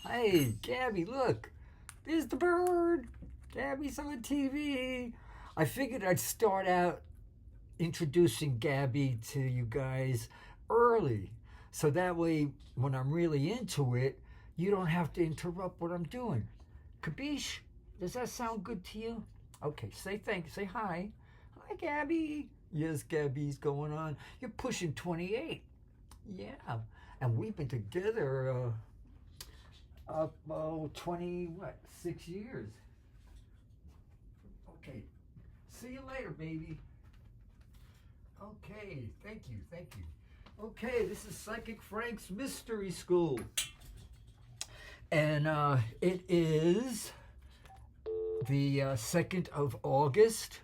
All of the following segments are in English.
Hey, Gabby, look. There's the bird. Gabby's on TV. I figured I'd start out introducing Gabby to you guys early. So that way, when I'm really into it, you don't have to interrupt what I'm doing. Kabish? Does that sound good to you? Okay, say thanks. Say hi. Hi, Gabby. Yes, Gabby's going on. You're pushing 28. Yeah. And we've been together, 20, what, 6 years. Okay. See you later, baby. Okay, thank you. Okay, this is Psychic Frank's Mystery School. And it is the 2nd of August.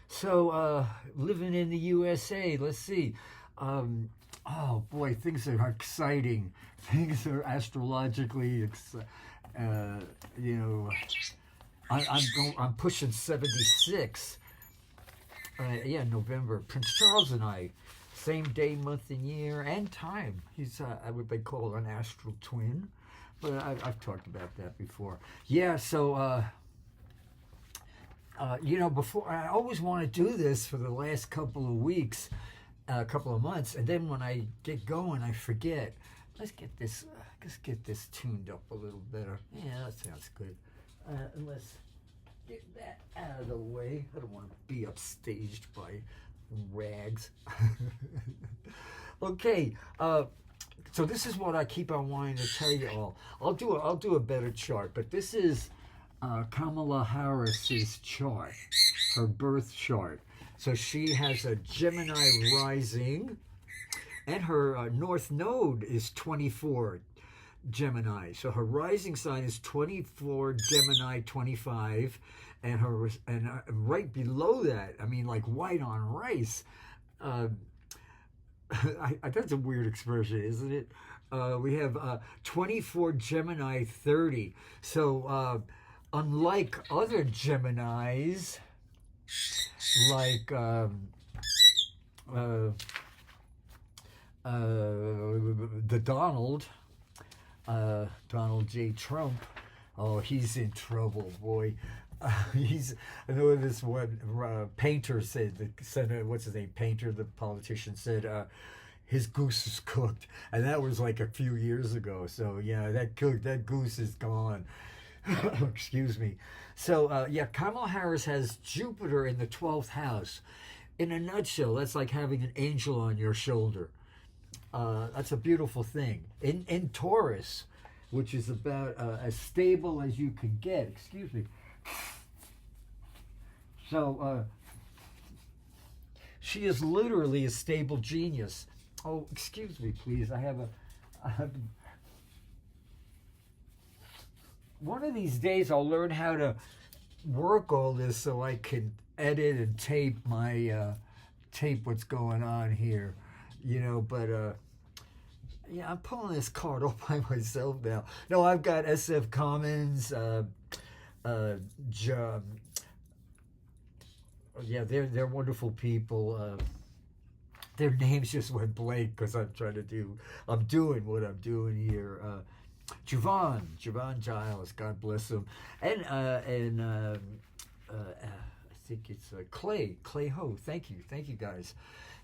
So, living in the USA, let's see. Oh boy, things are exciting. Things are astrologically, I'm pushing 76. November. Prince Charles and I, same day, month, and year, and time. He's what they call an astral twin, but I've talked about that before. Yeah, so before I always want to do this for the last couple of weeks, couple of months, and then when I get going, I forget. Let's get this tuned up a little better. Yeah, that sounds good. Let's get that out of the way. I don't want to be upstaged by rags. Okay, so this is what I keep on wanting to tell you all. I'll do a better chart, but this is Kamala Harris's chart, her birth chart. So she has a Gemini rising, and her North Node is 24 Gemini. So her rising sign is 24 Gemini 25, and right below that, I mean, like white on rice. That's a weird expression, isn't it? We have 24 Gemini 30. So unlike other Geminis, like the Donald J. Trump, oh, he's in trouble, boy. I know this one Painter said, the senator, what's his name, Painter, the politician, said his goose is cooked, and that was like a few years ago. So yeah, that goose is gone. Excuse me. So Kamala Harris has Jupiter in the 12th house. In a nutshell, that's like having an angel on your shoulder. That's a beautiful thing. In Taurus, which is about as stable as you can get. Excuse me. So she is literally a stable genius. Oh, excuse me, please. I have one of these days I'll learn how to work all this so I can edit and tape what's going on here, but I'm pulling this card all by myself now. No, I've got SF Commons, they're wonderful people. Their names just went blank because I'm doing what I'm doing here. Javon Giles, God bless him, and I think it's Clay Ho. Thank you guys.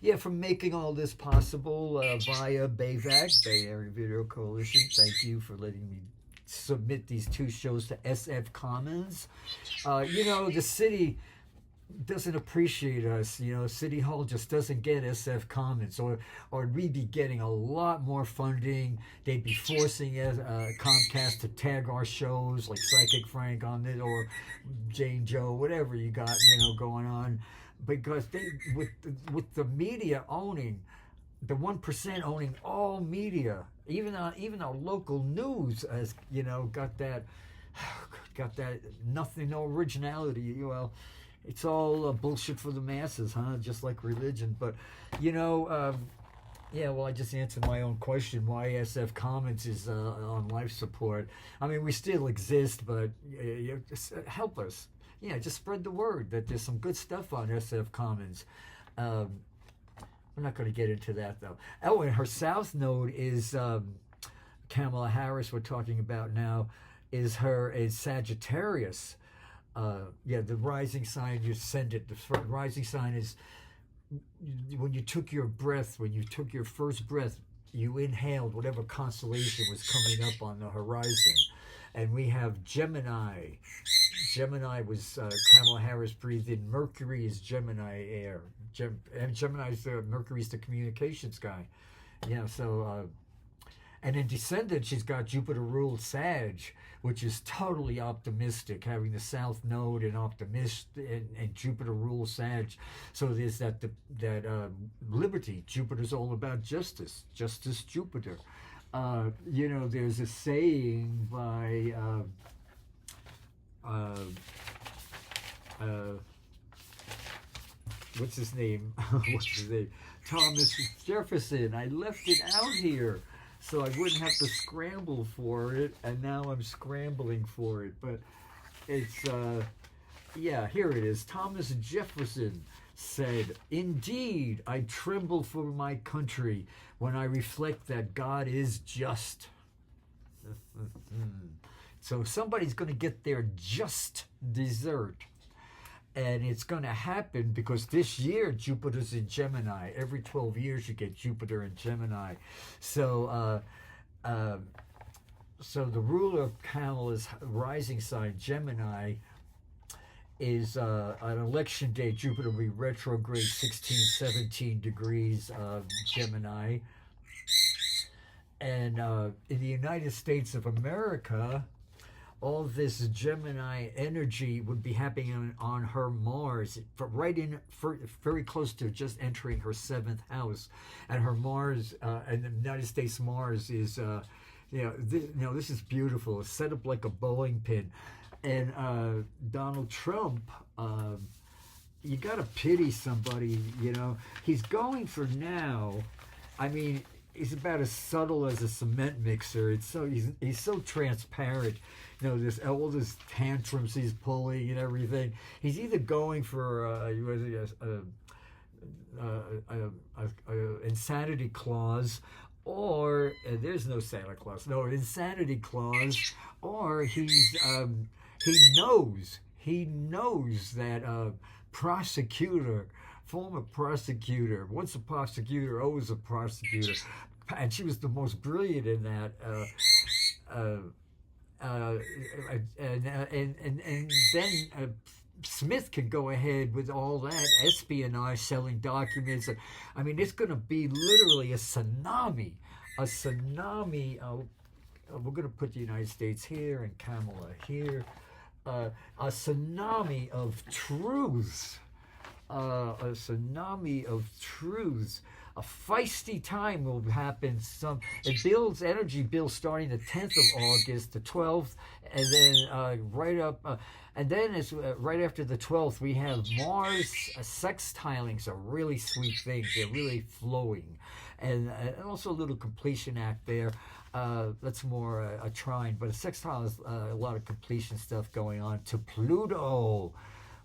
Yeah, for making all this possible via BAVAC, Bay Area Video Coalition. Thank you for letting me submit these 2 shows to SF Commons. The city doesn't appreciate us. City Hall just doesn't get SF Commons, or we'd be getting a lot more funding. They'd be forcing Comcast to tag our shows like Psychic Frank on it, or Jane Joe, whatever you got, going on, because they with the media owning, the 1% owning all media, even our local news has got that nothing, no originality. It's all bullshit for the masses, huh? Just like religion. But, I just answered my own question. Why SF Commons is on life support. I mean, we still exist, but just help us. Yeah, just spread the word that there's some good stuff on SF Commons. We're not going to get into that, though. Oh, and her south node is Kamala Harris we're talking about now is Sagittarius. The rising sign, you send it. The rising sign is when you took your breath, when you took your first breath, you inhaled whatever constellation was coming up on the horizon. And we have Gemini. Gemini was Kamala Harris breathed in. Mercury is Gemini air. Gemini's Mercury's the communications guy. Yeah, so and in descendant, she's got Jupiter ruled Sag, which is totally optimistic, having the South Node and optimist and Jupiter rules Sag. So there's that liberty. Jupiter's all about justice. Justice Jupiter. There's a saying by what's his name? Thomas Jefferson. I left it out here so I wouldn't have to scramble for it, and now I'm scrambling for it. But it's, here it is. Thomas Jefferson said, "Indeed, I tremble for my country when I reflect that God is just." So somebody's going to get their just dessert. And it's going to happen because this year Jupiter's in Gemini. Every 12 years you get Jupiter in Gemini. So so the ruler of Kamala's rising sign, Gemini, is on election day, Jupiter will be retrograde 16, 17 degrees Gemini. And in the United States of America, all this Gemini energy would be happening on her Mars, very close to just entering her 7th house. And her Mars, and the United States Mars is, this is beautiful. It's set up like a bowling pin. And Donald Trump, you got to pity somebody, He's going for now, he's about as subtle as a cement mixer. He's so transparent. This all this tantrums he's pulling and everything. He's either going for insanity clause, or there's no Santa Claus. No, insanity clause, or he knows that former prosecutor, once a prosecutor, always a prosecutor, and she was the most brilliant in that. And then Smith can go ahead with all that espionage, selling documents. It's going to be literally a tsunami. We're going to put the United States here and Kamala here. A tsunami of truths. A tsunami of truths. A feisty time will happen. It builds energy builds starting the 10th of August, the 12th, and then it's right after the 12th we have Mars sextiling. It's a really sweet thing. They're really flowing, and also a little completion act there. That's more a trine, but a sextile is a lot of completion stuff going on to Pluto.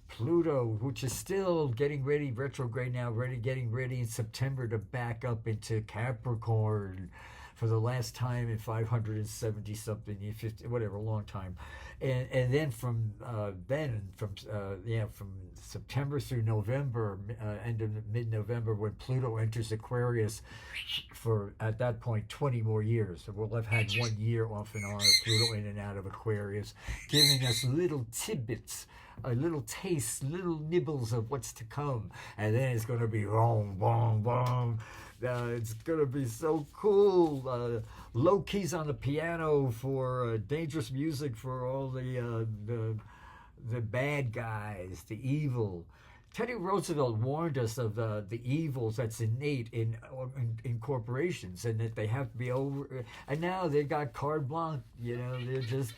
Pluto, which is still getting ready, retrograde now, getting ready in September to back up into Capricorn for the last time in 570 something, 50, whatever, a long time. And then from September through November, end of mid-November, when Pluto enters Aquarius for, at that point, 20 more years. So we'll have had 1 year off and on of Pluto in and out of Aquarius, giving us little tidbits, a little taste, little nibbles of what's to come. And then it's going to be boom, boom, boom. It's going to be so cool. Low keys on the piano for dangerous music for all the bad guys, the evil. Teddy Roosevelt warned us of the evils that's innate in corporations, and that they have to be over. And now they got carte blanche. They're just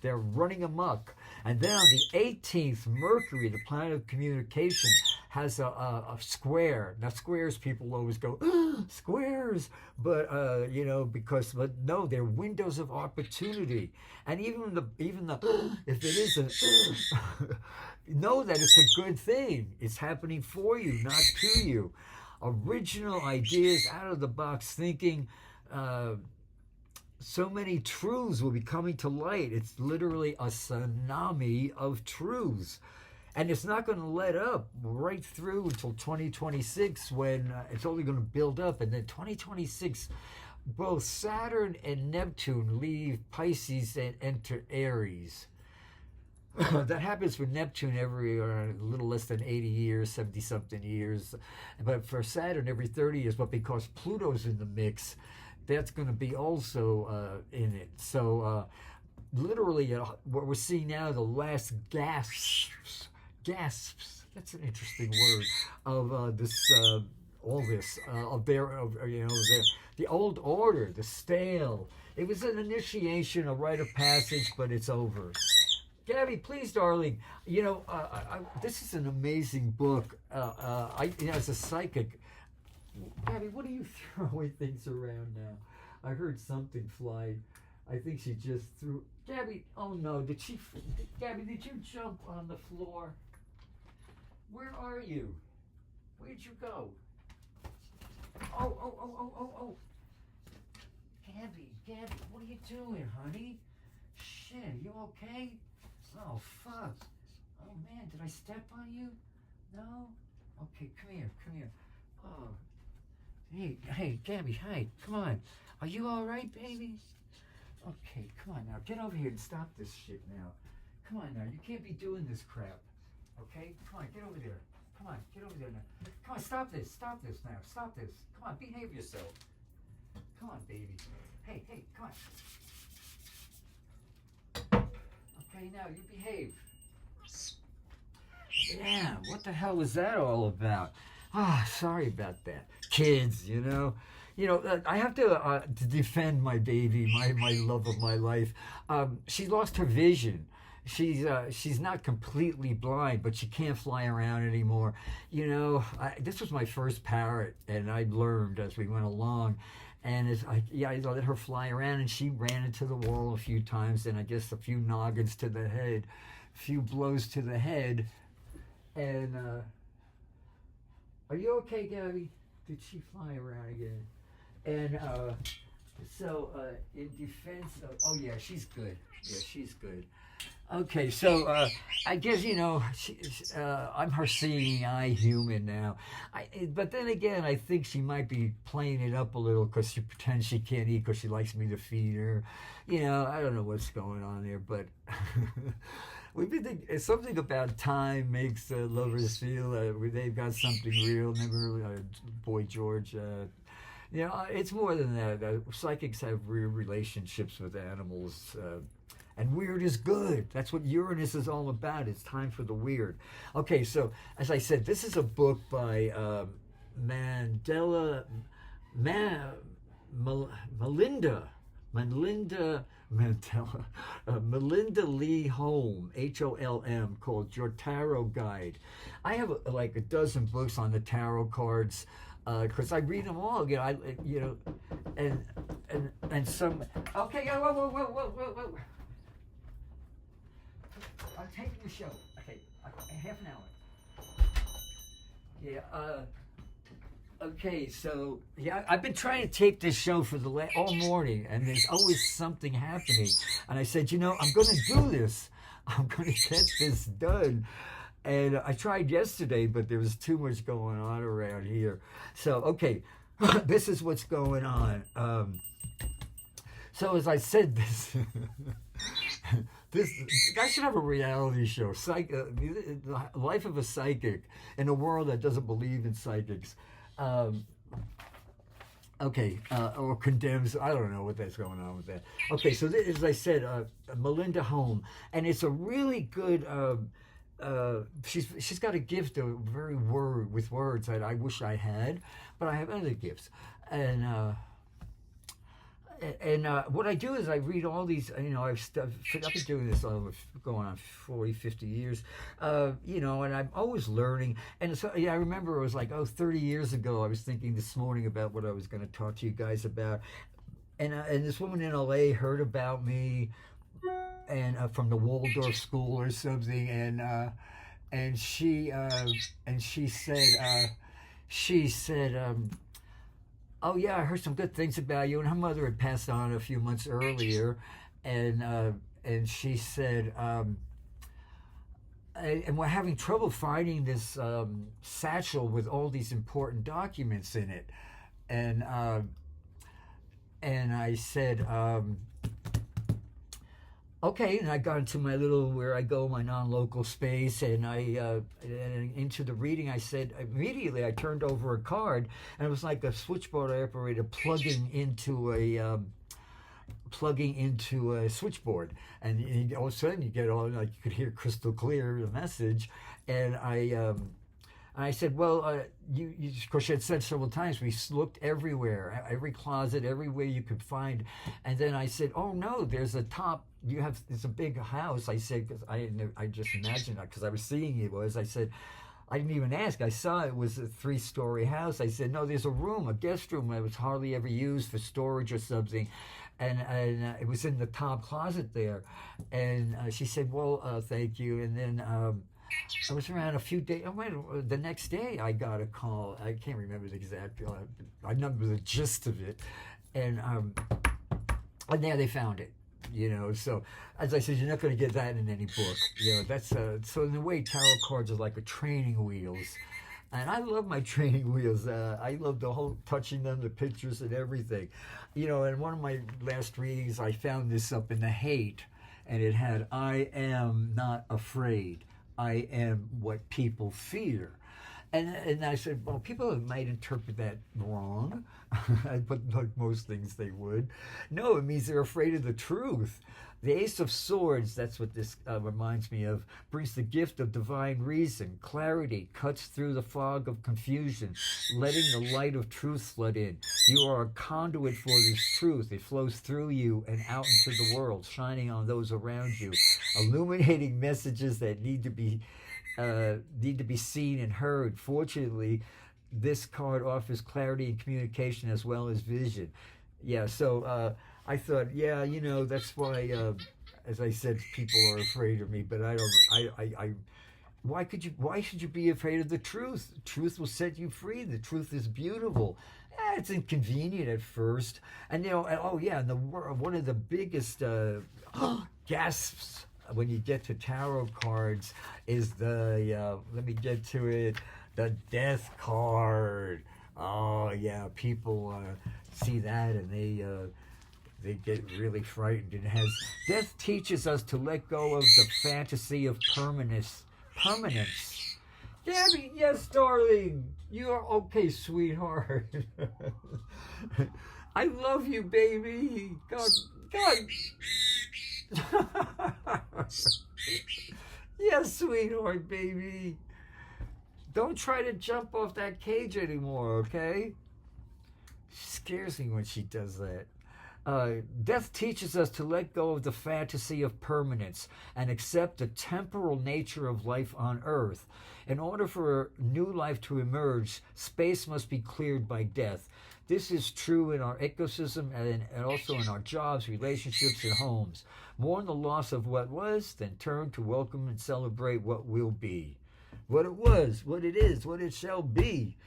they're running amok. And then on the 18th, Mercury, the planet of communication, has a square. Now squares, people always go squares, but but no, they're windows of opportunity. And even the if it isn't. Know that it's a good thing. It's happening for you, not to you. Original ideas, out of the box thinking, so many truths will be coming to light. It's literally a tsunami of truths. And it's not going to let up right through until 2026 when it's only going to build up. And then 2026, both Saturn and Neptune leave Pisces and enter Aries. That happens for Neptune every a little less than 80 years, 70 something years. But for Saturn every 30 years. But because Pluto's in the mix, that's going to be also in it. So literally what we're seeing now, the last gasps, that's an interesting word, of this, all this, of the old order, the stale. It was an initiation, a rite of passage, but it's over. Gabby, please, darling. This is an amazing book. As a psychic, Gabby, what are you throwing things around now? I heard something fly. I think she just threw. Gabby, oh no, Gabby, did you jump on the floor? Where are you? Where'd you go? Oh. Gabby, what are you doing, honey? Shit, you okay? Oh, fuck. Oh, man, did I step on you? No? Okay, come here. Oh. Hey, Gabby, hey, come on. Are you all right, baby? Okay, come on now. Get over here and stop this shit now. Come on now. You can't be doing this crap. Okay? Come on, get over there. Come on, get over there now. Come on, stop this now. Stop this. Come on, behave yourself. Come on, baby. Hey, come on. Okay, now you behave. Yeah, what the hell was that all about? Sorry about that. Kids, I have to defend my baby, my love of my life. She lost her vision. She's not completely blind, but she can't fly around anymore. This was my first parrot, and I learned as we went along. And I let her fly around, and she ran into the wall a few times, and I guess a few noggins to the head, a few blows to the head. And are you okay, Gabby? Did she fly around again? And so in defense of, oh yeah, she's good. Yeah, she's good. Okay, so I guess, I'm her seeing eye human now. But then again, I think she might be playing it up a little because she pretends she can't eat because she likes me to feed her. I don't know what's going on there, but we've been thinking, something about time makes lovers feel they've got something real. Never, Boy George. It's more than that. Psychics have real relationships with animals. And weird is good. That's what Uranus is all about. It's time for the weird. Okay, so as I said, this is a book by Melinda Lee Holm, Holm, called Your Tarot Guide. I have like a dozen books on the tarot cards because I read them all. And some. Okay, whoa. I'm taking the show. Okay, half an hour. Yeah. Okay, so I've been trying to tape this show for all morning, and there's always something happening. And I said, I'm going to do this. I'm going to get this done. And I tried yesterday, but there was too much going on around here. So okay, this is what's going on. So as I said, I should have a reality show, the life of a psychic in a world that doesn't believe in psychics. Or condemns. I don't know what that's going on with that. Okay, so as I said, Melinda Holm, and it's a really good. She's got a gift of very with words that I wish I had, but I have other gifts, and what I do is I read all these, I've been doing this going on 40, 50 years, and I'm always learning. And so, I remember it was like, 30 years ago, I was thinking this morning about what I was going to talk to you guys about. And this woman in LA heard about me and from the Waldorf school or something. And she said, oh yeah, I heard some good things about you. And her mother had passed on a few months earlier, and she said, and we're having trouble finding this satchel with all these important documents in it, and I said, okay, and I got into my little, where I go, my non-local space, and and into the reading. I said, immediately I turned over a card, and it was like a switchboard operator plugging into a switchboard, and all of a sudden you get all, like, you could hear crystal clear the message, and I said, well, you of course, she had said several times, we looked everywhere, every closet, everywhere you could find. And then I said, oh no, there's a top, it's a big house. I said, because I just imagined that, because I was seeing it was, I said, I didn't even ask. I saw it was a 3-story house. I said, no, there's a room, a guest room that was hardly ever used for storage or something. And it was in the top closet there. And she said, well, thank you. And then I was around a few days. The next day I got a call. I can't remember the exact. I remember the gist of it, and there they found it. So as I said, you're not going to get that in any book. That's so in a way, tarot cards are like a training wheels, and I love my training wheels. I love the whole touching them, the pictures and everything. In one of my last readings, I found this up in the hate, and it had, I am not afraid. I am what people fear. And I said, well, people might interpret that wrong, but like most things they would. No, it means they're afraid of the truth. The Ace of Swords, that's what this reminds me of, brings the gift of divine reason, clarity, cuts through the fog of confusion, letting the light of truth flood in. You are a conduit for this truth. It flows through you and out into the world, shining on those around you, illuminating messages that need to be seen and heard. Fortunately, this card offers clarity and communication as well as vision. Yeah, so I thought, yeah, that's why, as I said, people are afraid of me. But I don't. Why should you be afraid of the truth? The truth will set you free. The truth is beautiful. It's inconvenient at first, and oh yeah, and one of the biggest gasps when you get to tarot cards is the let me get to it, the death card. Oh yeah, people see that and they get really frightened. It has, death teaches us to let go of the fantasy of permanence. Gabby, yes, darling, you are okay, sweetheart. I love you, baby. God. Yes, sweetheart, baby. Don't try to jump off that cage anymore, okay? She scares me when she does that. Death teaches us to let go of the fantasy of permanence and accept the temporal nature of life on Earth. In order for new life to emerge, space must be cleared by death. This is true in our ecosystem and also in our jobs, relationships, and homes. Mourn the loss of what was, then turn to welcome and celebrate what will be. What it was, what it is, what it shall be.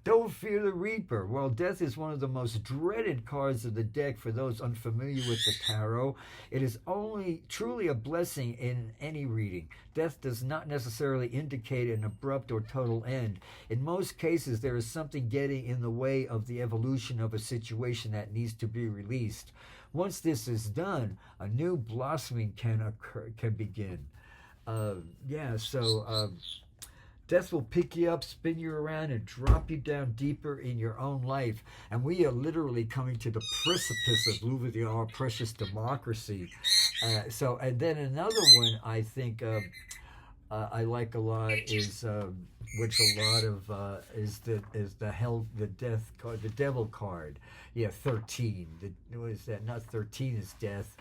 Don't fear the Reaper. While death is one of the most dreaded cards of the deck for those unfamiliar with the tarot, it is only truly a blessing in any reading. Death does not necessarily indicate an abrupt or total end. In most cases, there is something getting in the way of the evolution of a situation that needs to be released. Once this is done, a new blossoming can begin. Death will pick you up, spin you around, and drop you down deeper in your own life. And we are literally coming to the precipice of our precious democracy. And then another one I think I like a lot is the death card, the devil card. Yeah, 13. What is that? Not 13 is death,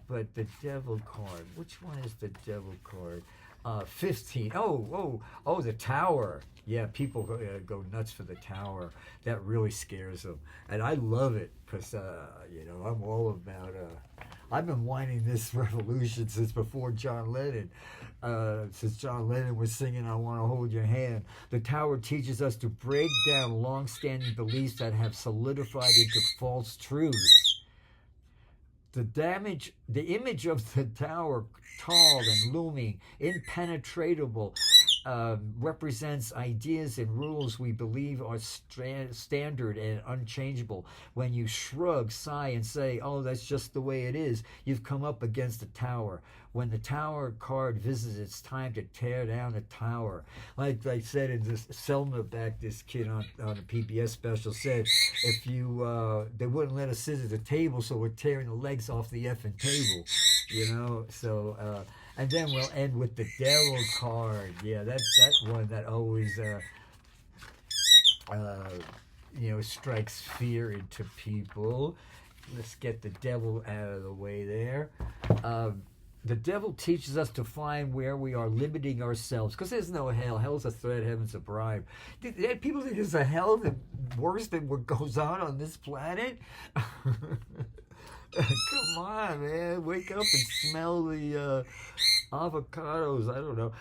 but the devil card. Which one is the devil card? 15. Oh, the tower. Yeah, people go nuts for the tower. That really scares them, and I love it because I'm all about I've been whining this revolution since before John Lennon. Since John Lennon was singing I Want to Hold Your Hand. The tower teaches us to break down long-standing beliefs that have solidified into false truths. The image of the tower, tall and looming, impenetrable, represents ideas and rules we believe are standard and unchangeable. When you shrug, sigh, and say, oh, that's just the way it is, you've come up against the tower. When the tower card visits, it's time to tear down the tower. Like I said in this, Selma back, this kid on a PBS special said, if you, they wouldn't let us sit at the table, so we're tearing the legs off the effing table, you know, so, and then we'll end with the devil card. Yeah, that's that one that always, you know, strikes fear into people. Let's get the devil out of the way there. The devil teaches us to find where we are limiting ourselves, because there's no hell. Hell's a threat, heaven's a bribe. People think there's a hell that worse than what goes on this planet? Come on, man. Wake up and smell the avocados. I don't know.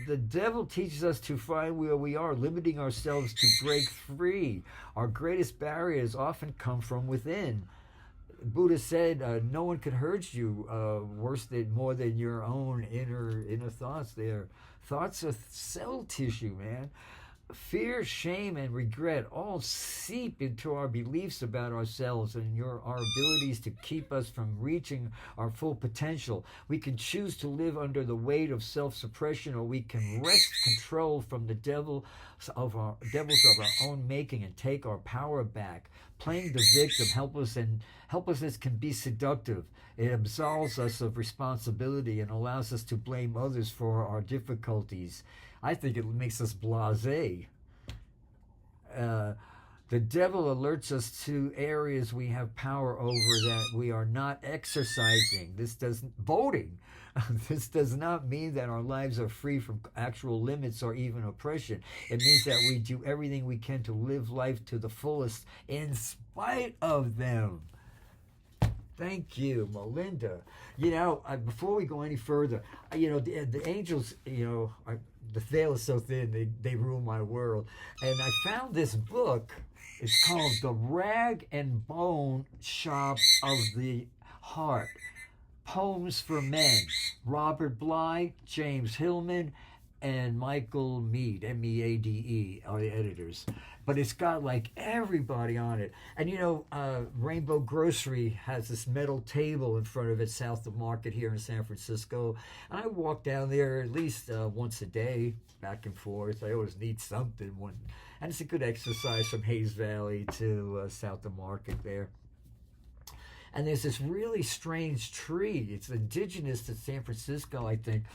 The devil teaches us to find where we are, limiting ourselves to break free. Our greatest barriers often come from within. Buddha said, no one can hurt you more than your own inner thoughts there. Thoughts are cell tissue, man. Fear, shame, and regret all seep into our beliefs about ourselves and our abilities to keep us from reaching our full potential. We can choose to live under the weight of self-suppression, or we can wrest control from the devils of our own making and take our power back. Playing the victim, helplessness can be seductive. It absolves us of responsibility and allows us to blame others for our difficulties. I think it makes us blasé. The devil alerts us to areas we have power over that we are not exercising. Voting. This does not mean that our lives are free from actual limits or even oppression. It means that we do everything we can to live life to the fullest in spite of them. Thank you, Melinda. You know, before we go any further, you know, the angels, you know, the veil is so thin, they rule my world. And I found this book. It's called The Rag and Bone Shop of the Heart. Poems for Men. Robert Bly, James Hillman, and Michael Meade, M-E-A-D-E, are the editors. But it's got like everybody on it. And you know, Rainbow Grocery has this metal table in front of it south of Market here in San Francisco. And I walk down there at least once a day, back and forth. I always need something. And it's a good exercise from Hayes Valley to south of Market there. And there's this really strange tree. It's indigenous to San Francisco, I think.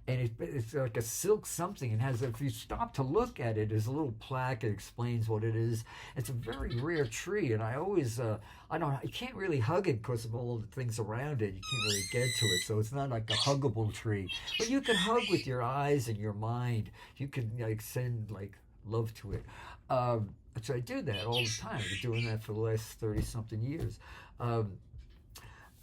And it's like a silk something. It has, if you stop to look at it, there's a little plaque that explains what it is. It's a very rare tree. And I always, you can't really hug it because of all the things around it. You can't really get to it. So it's not like a huggable tree. But you can hug with your eyes and your mind. You can like send like love to it. So I do that all the time. I've been doing that for the last 30-something years.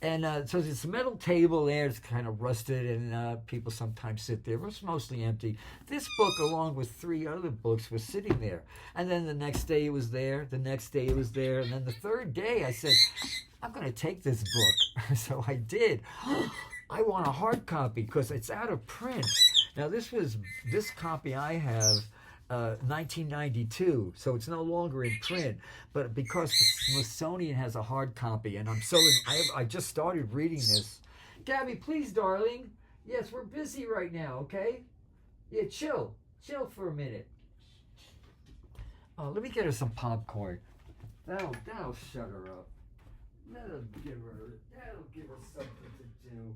So it's a metal table there. It's kind of rusted, and people sometimes sit there. It's mostly empty. This book, along with 3 other books, was sitting there. And then the next day it was there. The next day it was there. And then the third day I said, I'm going to take this book. So I did. I want a hard copy because it's out of print. Now this copy I have, 1992, so it's no longer in print, but because the Smithsonian has a hard copy, and I just started reading this. Gabby, please, darling. Yes, we're busy right now, okay? Yeah, chill for a minute. Oh, let me get her some popcorn. That'll shut her up. That'll give her something to do.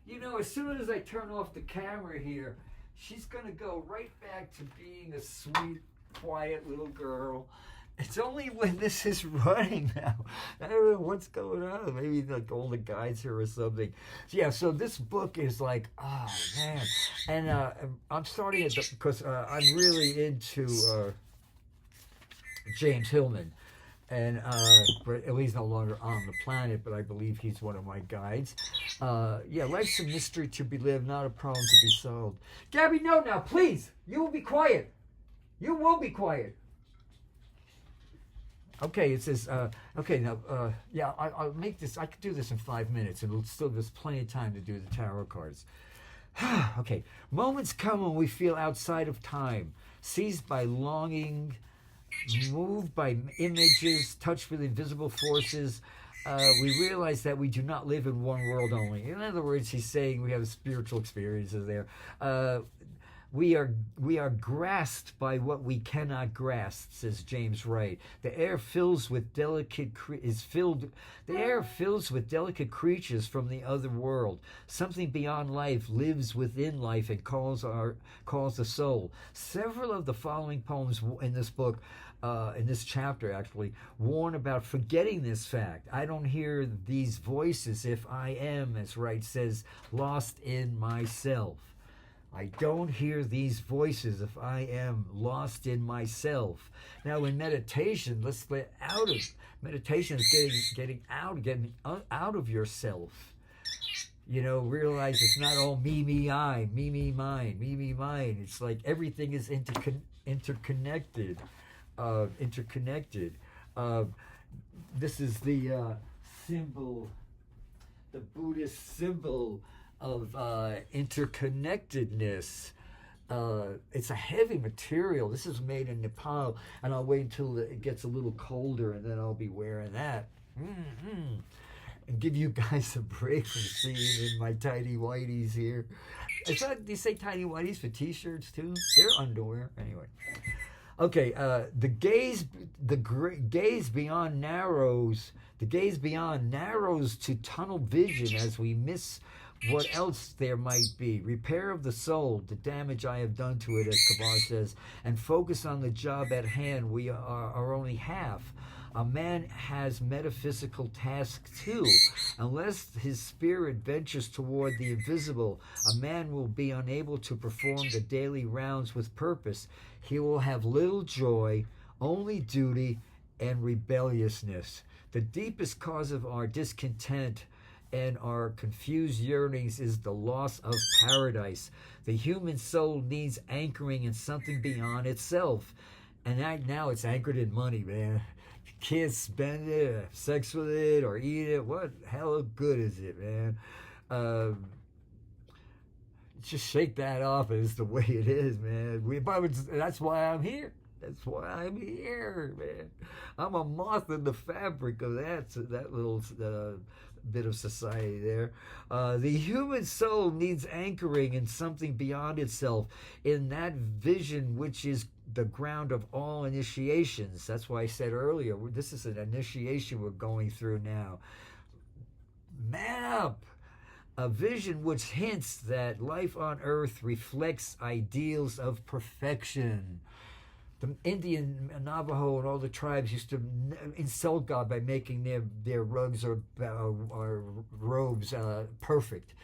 You know, as soon as I turn off the camera here, she's going to go right back to being a sweet, quiet little girl. It's only when this is running now. I don't know what's going on. Maybe like all the guys here or something. Yeah, so this book is like, oh, man. And I'm starting it because I'm really into James Hillman. and but he's no longer on the planet, but I believe he's one of my guides. Yeah, life's a mystery to be lived, not a problem to be solved. Gabby, no, now, please. You will be quiet. You will be quiet. Okay, it says, okay, now, yeah, I'll make this, I could do this in 5 minutes, and there's plenty of time to do the tarot cards. Okay, moments come when we feel outside of time, seized by longing, moved by images, touched with invisible forces. We realize that we do not live in one world only. In other words, he's saying we have spiritual experiences there. We are grasped by what we cannot grasp, says James Wright. The air fills with delicate creatures from the other world. Something beyond life lives within life and calls the soul. Several of the following poems in this book, in this chapter actually, warn about forgetting this fact. I don't hear these voices if I am, as Wright says, lost in myself. I don't hear these voices if I am lost in myself. Now, in meditation, let's get out of meditation is getting out of yourself. You know, realize it's not all me, I, me, mine, me, mine. It's like everything is interconnected. This is the symbol, the Buddhist symbol of interconnectedness. It's a heavy material. This is made in Nepal, and I'll wait until it gets a little colder, and then I'll be wearing that. And give you guys a break from seeing in my tidy whities here. Do you say tidy whities for t-shirts too? They're underwear anyway. Okay, the gaze beyond narrows to tunnel vision as we miss what else there might be. Repair of the soul, the damage I have done to it, as Kamala says, and focus on the job at hand. We are only half. A man has metaphysical tasks too. Unless his spirit ventures toward the invisible, a man will be unable to perform the daily rounds with purpose. He will have little joy, only duty, and rebelliousness. The deepest cause of our discontent and our confused yearnings is the loss of paradise. The human soul needs anchoring in something beyond itself. And now it's anchored in money, man. You can't spend it, have sex with it, or eat it. What hell good is it, man? Just shake that off. It's the way it is, man. That's why I'm here. That's why I'm here, man. I'm a moth in the fabric of that little bit of society there. The human soul needs anchoring in something beyond itself, in that vision which is the ground of all initiations. That's why I said earlier, this is an initiation we're going through now. Man up! A vision which hints that life on earth reflects ideals of perfection. The Indian, Navajo, and all the tribes used to insult God by making their rugs or robes perfect.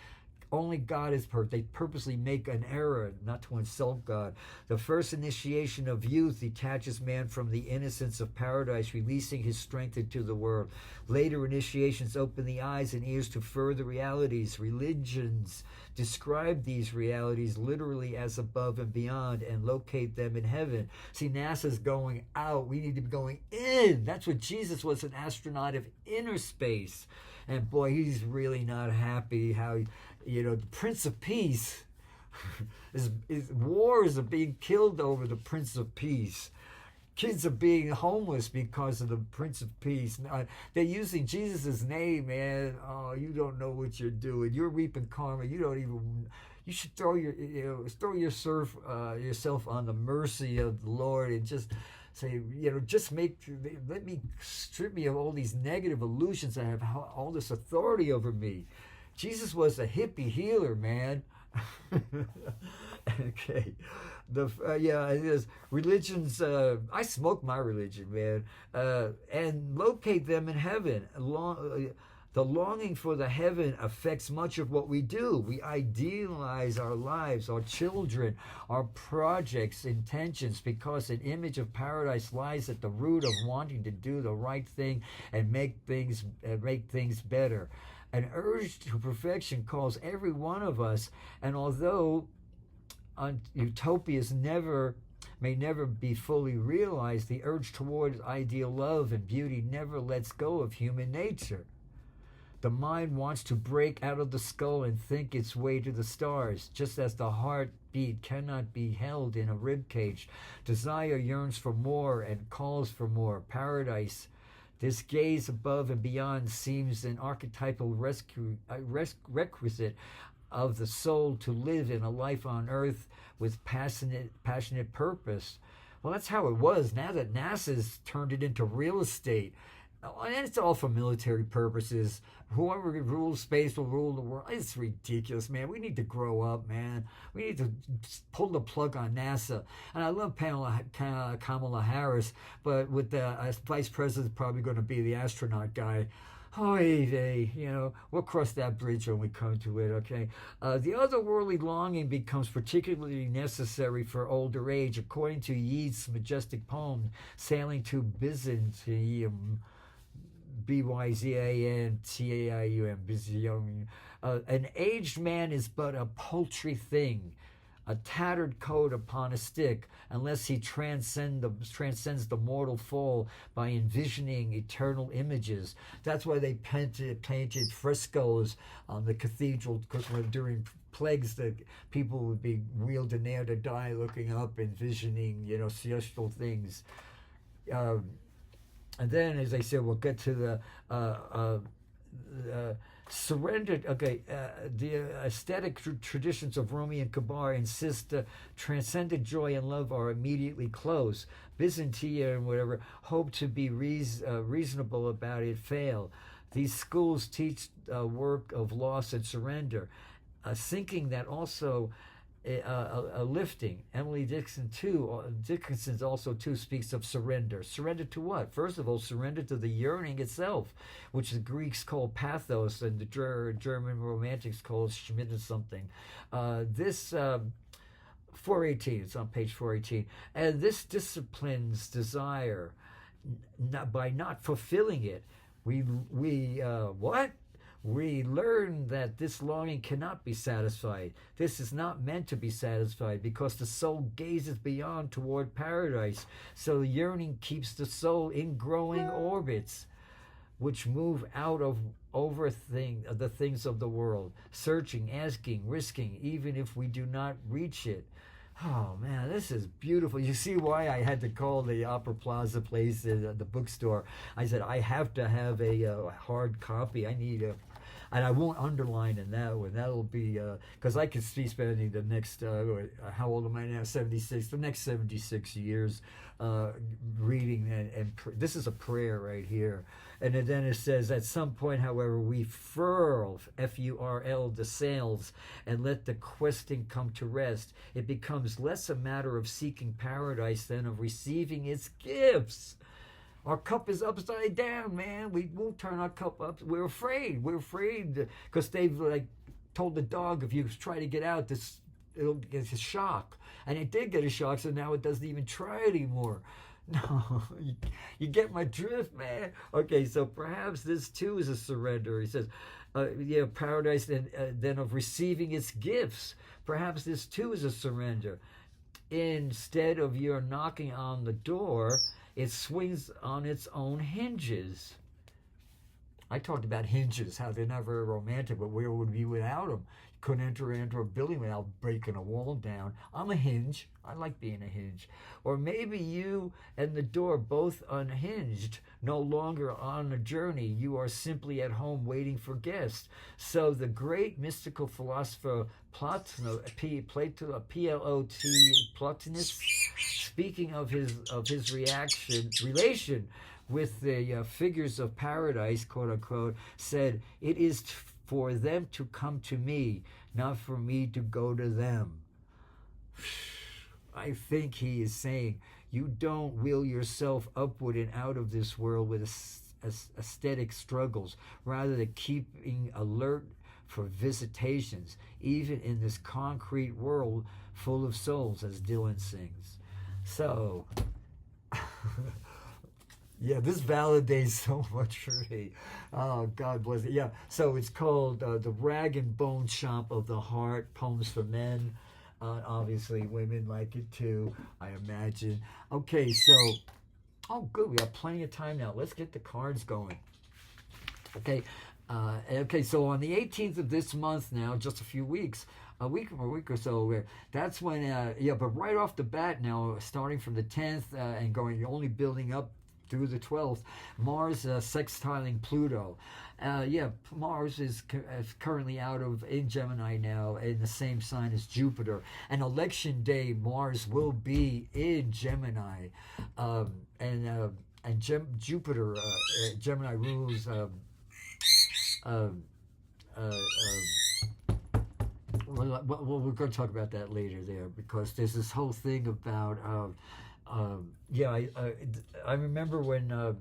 Only God is perfect. They purposely make an error not to insult God. The first initiation of youth detaches man from the innocence of paradise, releasing his strength into the world. Later initiations open the eyes and ears to further realities. Religions describe these realities literally as above and beyond and locate them in heaven. See, NASA's going out. We need to be going in. That's what Jesus was, an astronaut of inner space. And boy, he's really not happy how, the Prince of Peace, wars are being killed over the Prince of Peace. Kids are being homeless because of the Prince of Peace. They're using Jesus' name, man. Oh, you don't know what you're doing. You're reaping karma. You should throw yourself on the mercy of the Lord and just say, let me strip me of all these negative illusions that have all this authority over me. Jesus was a hippie healer, man. Okay. It is. Religions, I smoke my religion, man. And locate them in heaven. The longing for the heaven affects much of what we do. We idealize our lives, our children, our projects, intentions, because an image of paradise lies at the root of wanting to do the right thing and make things better. An urge to perfection calls every one of us, and although utopias may never be fully realized, the urge towards ideal love and beauty never lets go of human nature. The mind wants to break out of the skull and think its way to the stars, just as the heartbeat cannot be held in a ribcage. Desire yearns for more and calls for more. Paradise, this gaze above and beyond, seems an archetypal requisite of the soul to live in a life on earth with passionate purpose. Well, that's how it was. Now that NASA's turned it into real estate, and it's all for military purposes. Whoever rules space will rule the world. It's ridiculous, man. We need to grow up, man. We need to pull the plug on NASA. And I love Kamala Harris, but with the vice president probably going to be the astronaut guy. We'll cross that bridge when we come to it, okay? The otherworldly longing becomes particularly necessary for older age, according to Yeats' majestic poem, Sailing to Byzantium, Byzantium, Byzantium. An aged man is but a paltry thing, a tattered coat upon a stick, unless he transcends the mortal fall by envisioning eternal images. That's why they painted frescoes on the cathedral, because during plagues, the people would be wheeled in there to die, looking up, envisioning, celestial things. And then, as I said, we'll get to the surrendered. Okay, the aesthetic traditions of Rumi and Kabbalah insist transcendent joy and love are immediately close. Byzantium and whatever hope to be reasonable about it fail. These schools teach work of loss and surrender, thinking that also a lifting. Emily Dickinson also speaks of surrender. Surrender to what? First of all, surrender to the yearning itself, which the Greeks call pathos and the German romantics call Schmidt something. This 418, it's on page 418, and this disciplines desire by not fulfilling it. We learn that this longing cannot be satisfied. This is not meant to be satisfied because the soul gazes beyond toward paradise. So the yearning keeps the soul in growing orbits, which move out of the things of the world, searching, asking, risking, even if we do not reach it. Oh man, this is beautiful. You see why I had to call the Opera Plaza place the bookstore. I said I have to have a hard copy. I need and I won't underline in that one. That'll be because I could be spending the next how old am I now? 76. The next 76 years reading and this is a prayer right here. And then it says, at some point, however, we furl, F-U-R-L, the sails, and let the questing come to rest. It becomes less a matter of seeking paradise than of receiving its gifts. Our cup is upside down, man. We won't turn our cup up. We're afraid. Because they've told the dog, if you try to get out, it'll get a shock. And it did get a shock, so now it doesn't even try anymore. No, you get my drift, man. Okay, so perhaps this too is a surrender. He says, paradise, and then of receiving its gifts. Perhaps this too is a surrender. Instead of your knocking on the door, it swings on its own hinges. I talked about hinges, how they're not very romantic, but where would we be without them? You couldn't enter into a building without breaking a wall down. I'm a hinge. I like being a hinge. Or maybe you and the door both unhinged, no longer on a journey. You are simply at home waiting for guests. So the great mystical philosopher Plato, P-L-O-T, Plotinus, speaking of his relation with the figures of paradise, quote unquote, said, "It is for them to come to me, not for me to go to them." I think he is saying, you don't wheel yourself upward and out of this world with aesthetic struggles, rather than keeping alert for visitations, even in this concrete world full of souls, as Dylan sings. So, yeah, this validates so much for me. Oh, God bless it. Yeah, so it's called The Rag and Bone Shop of the Heart, Poems for Men. Obviously, women like it too, I imagine. Okay, so, oh, good, we have plenty of time now. Let's get the cards going. Okay, okay, so on the 18th of this month now, just a few weeks, a week or so, that's when, yeah, but right off the bat now, starting from the 10th and going, only building up through the 12th, Mars sextiling Pluto. Yeah, Mars is currently in Gemini now, in the same sign as Jupiter. And election day, Mars will be in Gemini, and Jupiter, Gemini rules. Well, we're going to talk about that later there, because there's this whole thing about yeah, I remember when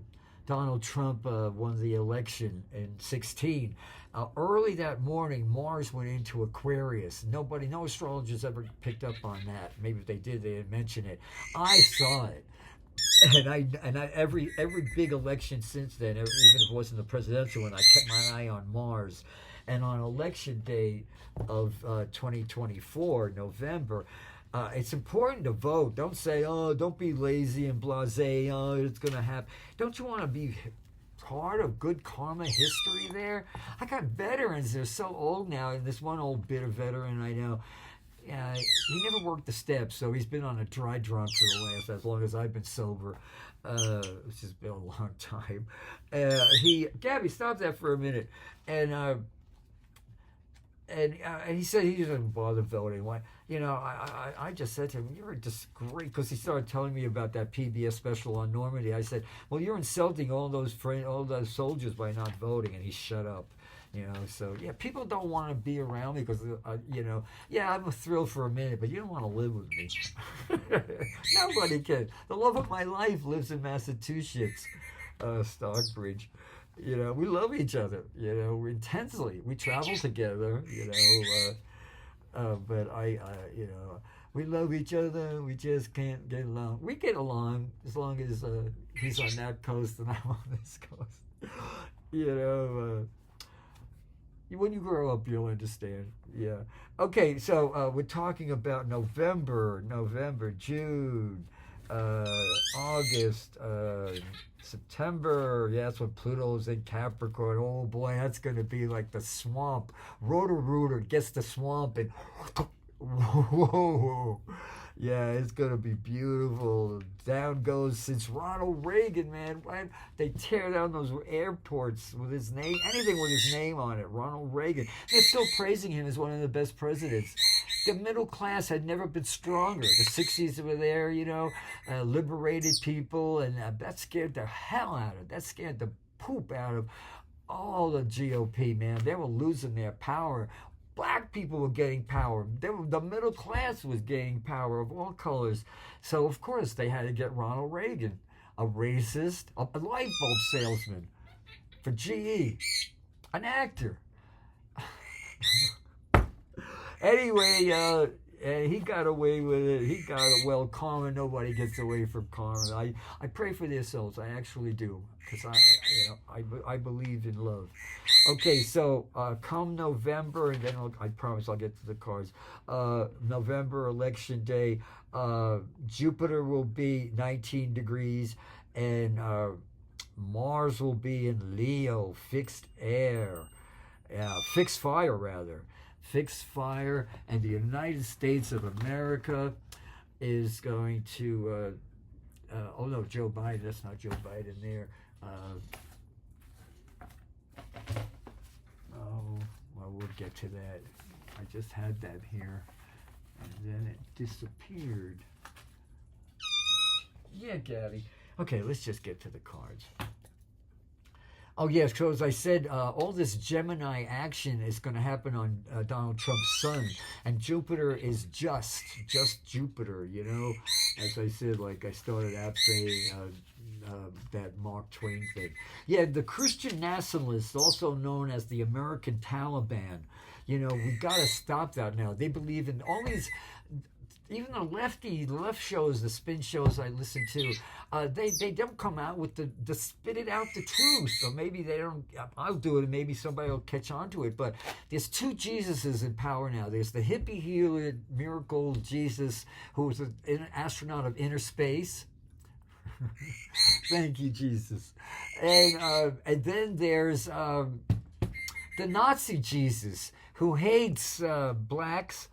Donald Trump won the election in 2016. Early that morning, Mars went into Aquarius. No astrologers ever picked up on that. Maybe if they did, they didn't mention it. I saw it. And I every big election since then, even if it wasn't the presidential one, I kept my eye on Mars. And on election day of 2024, November, it's important to vote. Don't say, oh, don't be lazy and blasé. Oh, it's going to happen. Don't you want to be part of good karma history there? I got veterans. They're so old now. And this one old bitter veteran I know, he never worked the steps, so he's been on a dry drunk for the last, as long as I've been sober, which has been a long time. Gabby, stop that for a minute. And he said he doesn't bother voting. Why? You know, I just said to him, you're a disgrace, because he started telling me about that PBS special on Normandy. I said, well, you're insulting all those soldiers by not voting, and he shut up. You know, so yeah, people don't want to be around me because, you know, yeah, I'm a thrill for a minute, but you don't want to live with me. Nobody can. The love of my life lives in Massachusetts, Stockbridge. You know, we love each other, you know, intensely. We travel together, you know, but you know, we love each other. We just can't get along. We get along as long as he's on that coast and I'm on this coast. You know, when you grow up, you'll understand. Yeah. Okay, so we're talking about November, June, August, September. Yeah, that's when Pluto's in Capricorn. Oh boy, that's going to be like the swamp. Rotor gets the swamp and whoa. Yeah, it's going to be beautiful. Down goes, since Ronald Reagan, man, when they tear down those airports with his name, anything with his name on it, Ronald Reagan. They're still praising him as one of the best presidents. The middle class had never been stronger. The 60s were there, you know, liberated people, and that scared the hell out of, that scared the poop out of all the GOP, man. They were losing their power. Black people were getting power. The middle class was gaining power of all colors. So, of course, they had to get Ronald Reagan, a racist, a light bulb salesman for GE, an actor. Anyway, he got away with it. He got it. Well, karma, nobody gets away from karma. I pray for their souls. I actually do, because I believe in love. Okay, so come November, and then I promise I'll get to the cards. November, election day, Jupiter will be 19 degrees, and Mars will be in Leo, fixed fire rather. Fixed fire, and the United States of America is going to, oh no, Joe Biden, that's not Joe Biden there. Oh, well, we'll get to that. I just had that here, and then it disappeared. Yeah, Gabby. Okay, let's just get to the cards. Oh, yes, so as I said, all this Gemini action is going to happen on Donald Trump's sun. And Jupiter is just Jupiter, you know. As I said, like I started out saying, that Mark Twain thing. Yeah, the Christian nationalists, also known as the American Taliban. You know, we got to stop that now. They believe in all these. Even the left shows, the spin shows I listen to, they don't come out with the spit it out the truth. Or maybe they don't. I'll do it, and maybe somebody will catch on to it. But there's two Jesuses in power now. There's the hippie healer miracle Jesus, who was an astronaut of inner space. Thank you, Jesus. And then there's the Nazi Jesus, who hates blacks.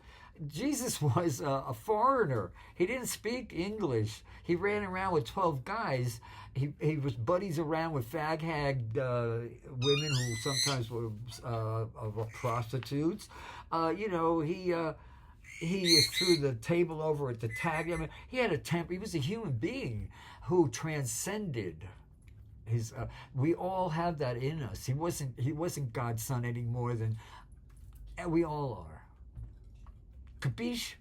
Jesus was a foreigner. He didn't speak English. He ran around with 12 guys. He was buddies around with fag-hag women who sometimes were prostitutes. You know, he threw the table over at the tag. I mean, he had a temper. He was a human being who transcended his. We all have that in us. He wasn't God's son any more than we all are. Capiche?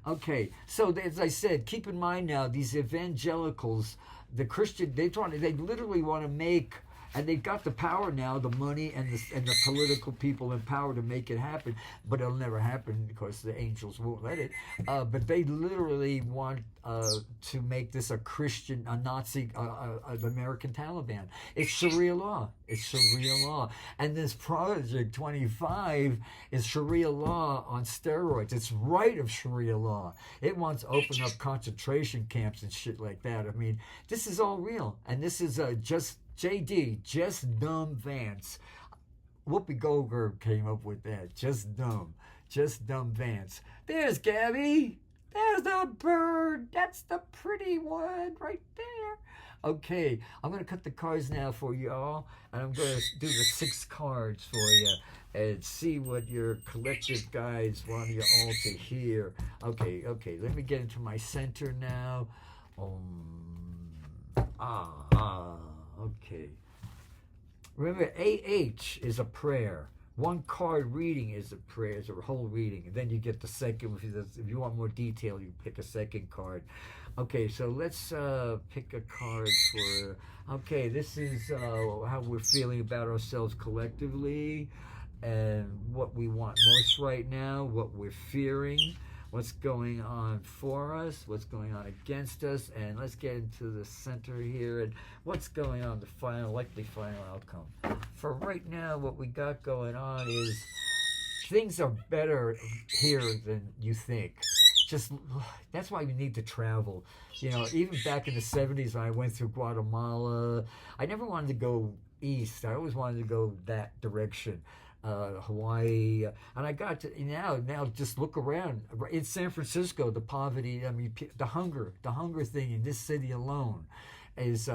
Okay, so as I said, keep in mind now, these evangelicals, the Christian, they literally want to make, and they've got the power now, the money and the political people in power to make it happen, but it'll never happen because the angels won't let it. But they literally want to make this a Christian, a Nazi, an American Taliban. It's Sharia law. It's Sharia law. And this Project 25 is Sharia law on steroids. It's right of Sharia law. It wants to open up concentration camps and shit like that. I mean, this is all real. And this is just dumb Vance. Whoopi Goldberg came up with that. Just dumb Vance. There's Gabby. There's the bird. That's the pretty one right there. Okay, I'm going to cut the cards now for y'all, and I'm going to do the 6 cards for you and see what your collective guides want you all to hear. Okay, let me get into my center now. Okay. Remember, AH is a prayer. 1 card reading is a prayer, is a whole reading. And then you get the second. If you want more detail, you pick a second card. Okay, so let's pick a card for... Okay, this is how we're feeling about ourselves collectively and what we want most right now, what we're fearing, what's going on for us, what's going on against us, and let's get into the center here and what's going on, the likely final outcome. For right now, what we got going on is things are better here than you think. That's why we need to travel. You know, even back in the 70s when I went through Guatemala, I never wanted to go east. I always wanted to go that direction. Hawaii, and I got to now just look around in San Francisco. The poverty, I mean, the hunger thing in this city alone is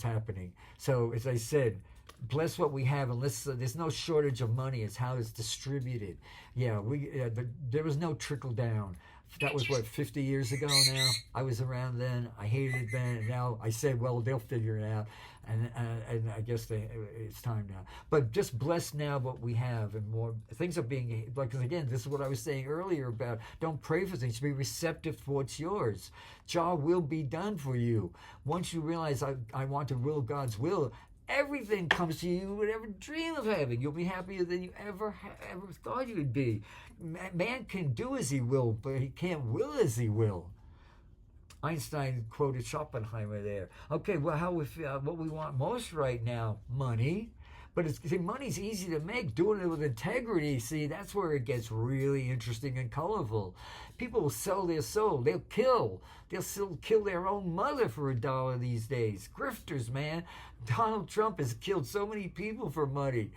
happening. So as I said, bless what we have, and there's no shortage of money. It's how it's distributed. Yeah, there was no trickle down. That was 50 years ago now. I was around then. I hated it then. And now I say, well, they'll figure it out. And I guess it's time now. But just bless now what we have, and more things are being, because again, this is what I was saying earlier about don't pray for things, be receptive for what's yours. Jah will be done for you. Once you realize I want to will God's will, everything comes to you you would ever dream of having. You'll be happier than you ever thought you would be. Man can do as he will, but he can't will as he will. Einstein quoted Schopenhauer there. Okay, well, what we want most right now, money. But money's easy to make. Doing it with integrity, see, that's where it gets really interesting and colorful. People will sell their soul. They'll still kill their own mother for $1 these days. Grifters, man. Donald Trump has killed so many people for money.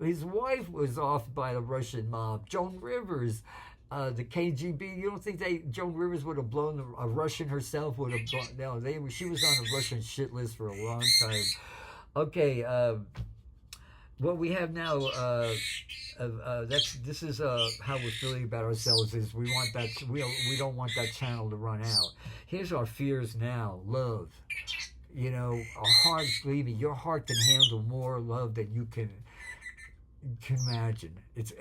His wife was off by the Russian mob. Joan Rivers, the KGB. You don't think Joan Rivers would have blown a Russian herself? Would have blown? No, she was on the Russian shit list for a long time. Okay, what we have now, this is how we're feeling about ourselves. Is we want that we don't want that channel to run out. Here's our fears now. Love, you know, our heart. Believe me, your heart can handle more love than you can imagine. It's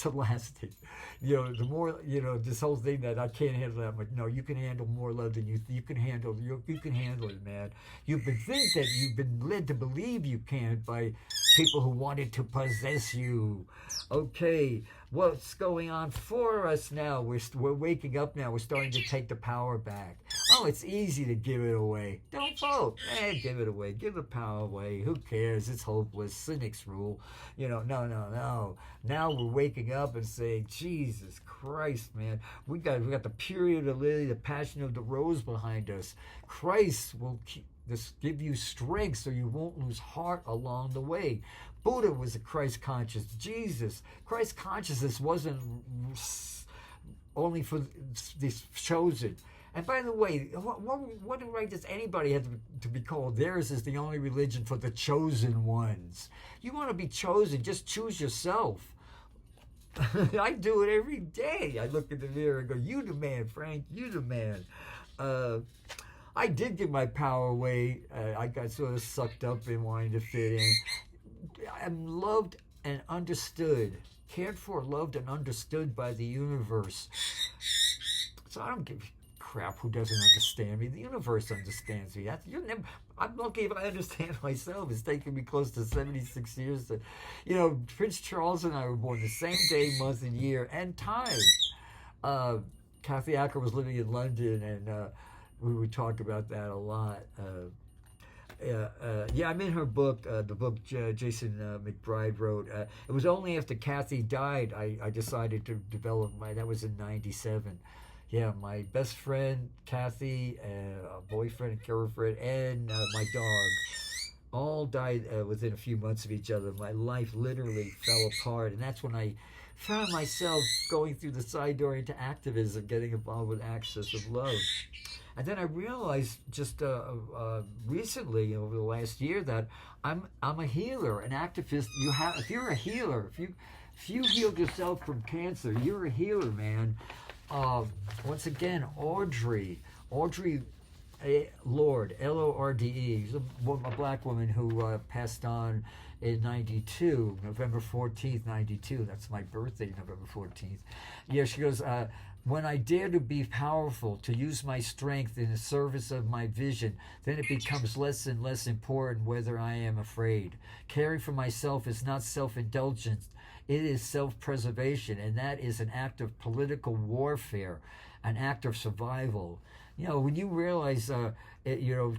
to lasting. The more, this whole thing that I can't handle that much. No, you can handle more love than you can handle. You can handle it, man. You've been led to believe you can't by people who wanted to possess you. Okay, what's going on for us now? We're waking up now. We're starting to take the power back. Oh, it's easy to give it away. Don't vote. Give it away. Give the power away. Who cares? It's hopeless. Cynics rule. No. Now we're waking up and saying, Jesus Christ, man. We got the period of lily, the passion of the rose behind us. Christ will give you strength so you won't lose heart along the way. Buddha was a Christ conscious. Christ consciousness wasn't only for this chosen. And by the way, what right does anybody have to be called? Theirs is the only religion for the chosen ones. You want to be chosen, just choose yourself. I do it every day. I look in the mirror and go, you the man, Frank, you the man. I did give my power away. I got sort of sucked up in wanting to fit in. I'm loved and understood, cared for, loved and understood by the universe. So I don't give crap who doesn't understand me. The universe understands me. I'm lucky if I understand myself. It's taken me close to 76 years to, Prince Charles and I were born the same day, month, and year, and time. Kathy Acker was living in London, and we would talk about that a lot. I'm in her book, the book Jason McBride wrote. It was only after Kathy died I decided to develop that was in 97. Yeah, my best friend, Kathy, boyfriend, girlfriend, and my dog all died within a few months of each other. My life literally fell apart, and that's when I found myself going through the side door into activism, getting involved with Access of Love. And then I realized just recently, over the last year, that I'm a healer, an activist. If you're a healer, if you healed yourself from cancer, you're a healer, man. Once again, Audrey Lorde, Lorde, a black woman who passed on in 92, November 14th, 92. That's my birthday, November 14th. Yeah, she goes, when I dare to be powerful, to use my strength in the service of my vision, then it becomes less and less important whether I am afraid. Caring for myself is not self-indulgence. It is self-preservation, and that is an act of political warfare, an act of survival. When you realize,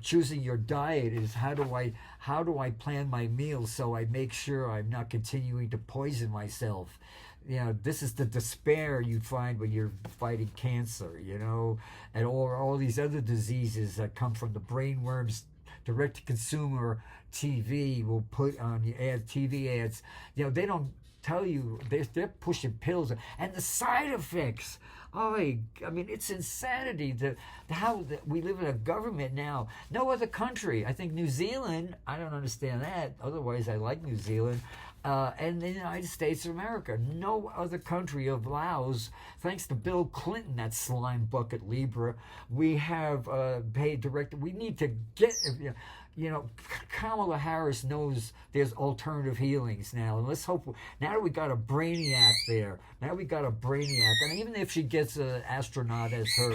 choosing your diet is how do I plan my meals so I make sure I'm not continuing to poison myself. This is the despair you find when you're fighting cancer, and all these other diseases that come from the brainworms. Direct-to-consumer TV will put on the TV ads. They don't tell you, they're pushing pills and the side effects. It's insanity how we live in a government now. No other country, I think New Zealand, I don't understand that. Otherwise, I like New Zealand. And the United States of America. No other country allows, thanks to Bill Clinton, that slime bucket Libra, we have paid direct. We need to get, Kamala Harris knows there's alternative healings now. And let's hope, now that we got a brainiac there, and even if she gets an astronaut as her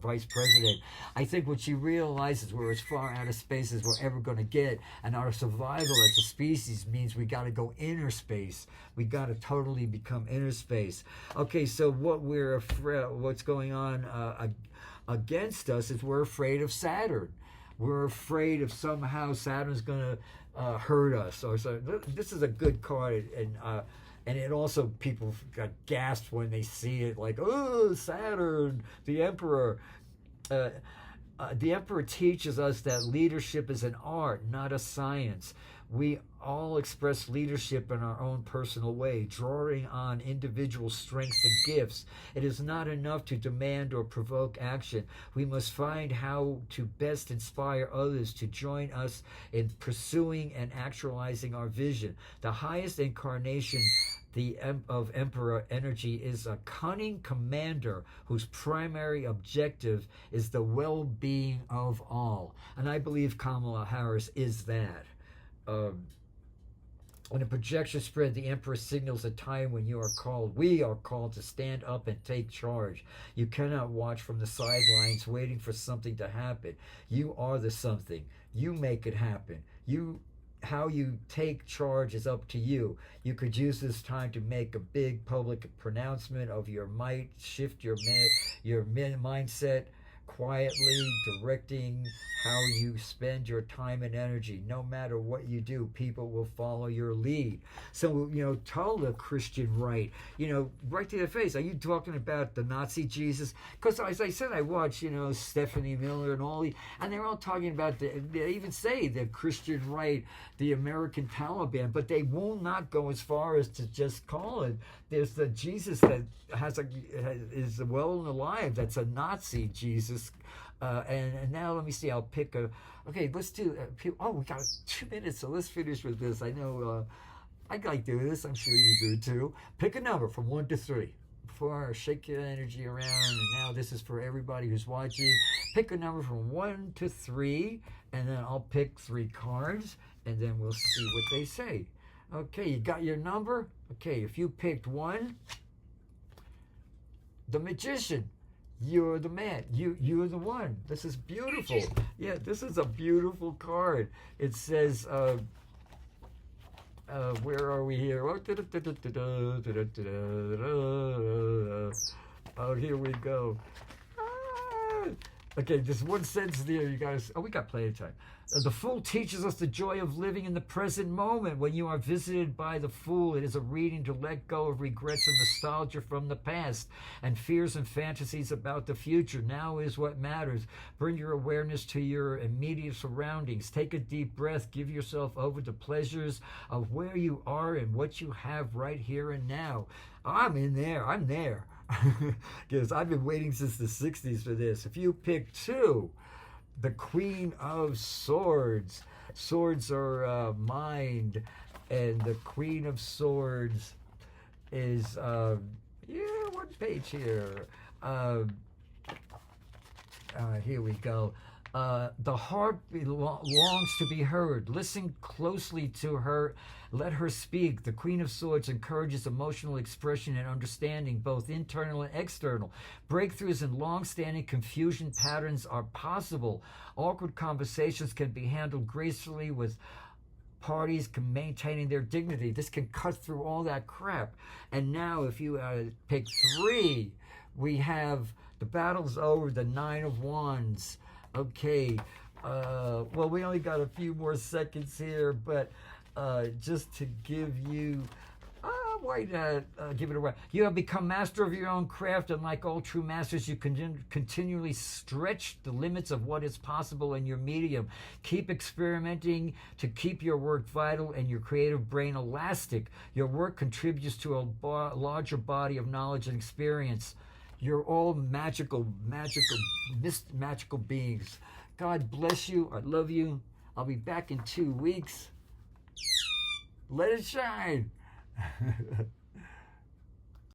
vice president, I think what she realizes we're as far out of space as we're ever going to get, and our survival as a species means we got to go inner space. We got to totally become inner space. Okay, so what's going on against us is we're afraid of Saturn. We're afraid of somehow Saturn's going to hurt us. Or so. This is a good card, and it also, people got gasped when they see it, like, oh, Saturn, the Emperor. The Emperor teaches us that leadership is an art, not a science. We all express leadership in our own personal way, drawing on individual strengths and gifts. It is not enough to demand or provoke action. We must find how to best inspire others to join us in pursuing and actualizing our vision. The highest incarnation of Emperor energy is a cunning commander whose primary objective is the well-being of all. And I believe Kamala Harris is that. When a projection spread, the Emperor signals a time when we are called to stand up and take charge. You cannot watch from the sidelines waiting for something to happen. You are the something. You make it happen. How you take charge is up to you. You could use this time to make a big public pronouncement of your might, shift your mindset, quietly directing how you spend your time and energy. No matter what you do, people will follow your lead. So, tell the Christian right, right to their face, are you talking about the Nazi Jesus? Because as I said, I watched, Stephanie Miller and all these, and they're all talking about, they even say the Christian right, the American Taliban, but they will not go as far as to just call it. There's the Jesus that is well and alive, that's a Nazi Jesus. And now let me see, I'll pick let's do, we got 2 minutes, so let's finish with this. I know I like doing this, I'm sure you do too. Pick a number from 1 to 3. Before I shake your energy around, and now this is for everybody who's watching. Pick a number from 1 to 3, and then I'll pick 3 cards, and then we'll see what they say. Okay, you got your number? Okay, if you picked 1, the Magician. You're the man. You're the one. This is beautiful. Yeah, this is a beautiful card. It says, where are we here? Oh, here we go. Okay, there's one sentence there. You guys. Oh, we got plenty of time. The Fool teaches us the joy of living in the present moment. When you are visited by the Fool, it is a reading to let go of regrets and nostalgia from the past and fears and fantasies about the future. Now is what matters. Bring your awareness to your immediate surroundings. Take a deep breath. Give yourself over to pleasures of where you are and what you have right here and now. I'm in there. I'm there. Because I've been waiting since the 60s for this. If you pick 2, the Queen of Swords. Swords are mind, and the Queen of Swords is, what page here? Here we go. The heart longs to be heard. Listen closely to her. Let her speak. The Queen of Swords encourages emotional expression and understanding, both internal and external. Breakthroughs in long-standing confusion patterns are possible. Awkward conversations can be handled gracefully with parties maintaining their dignity. This can cut through all that crap. And now if you pick 3, we have the battle's over, the 9 of Wands. Okay, well, we only got a few more seconds here, but just to give you, why not give it away? You have become master of your own craft, and like all true masters, you continually stretch the limits of what is possible in your medium. Keep experimenting to keep your work vital and your creative brain elastic. Your work contributes to a larger body of knowledge and experience. You're all magical beings. God bless you. I love you. I'll be back in 2 weeks. Let it shine.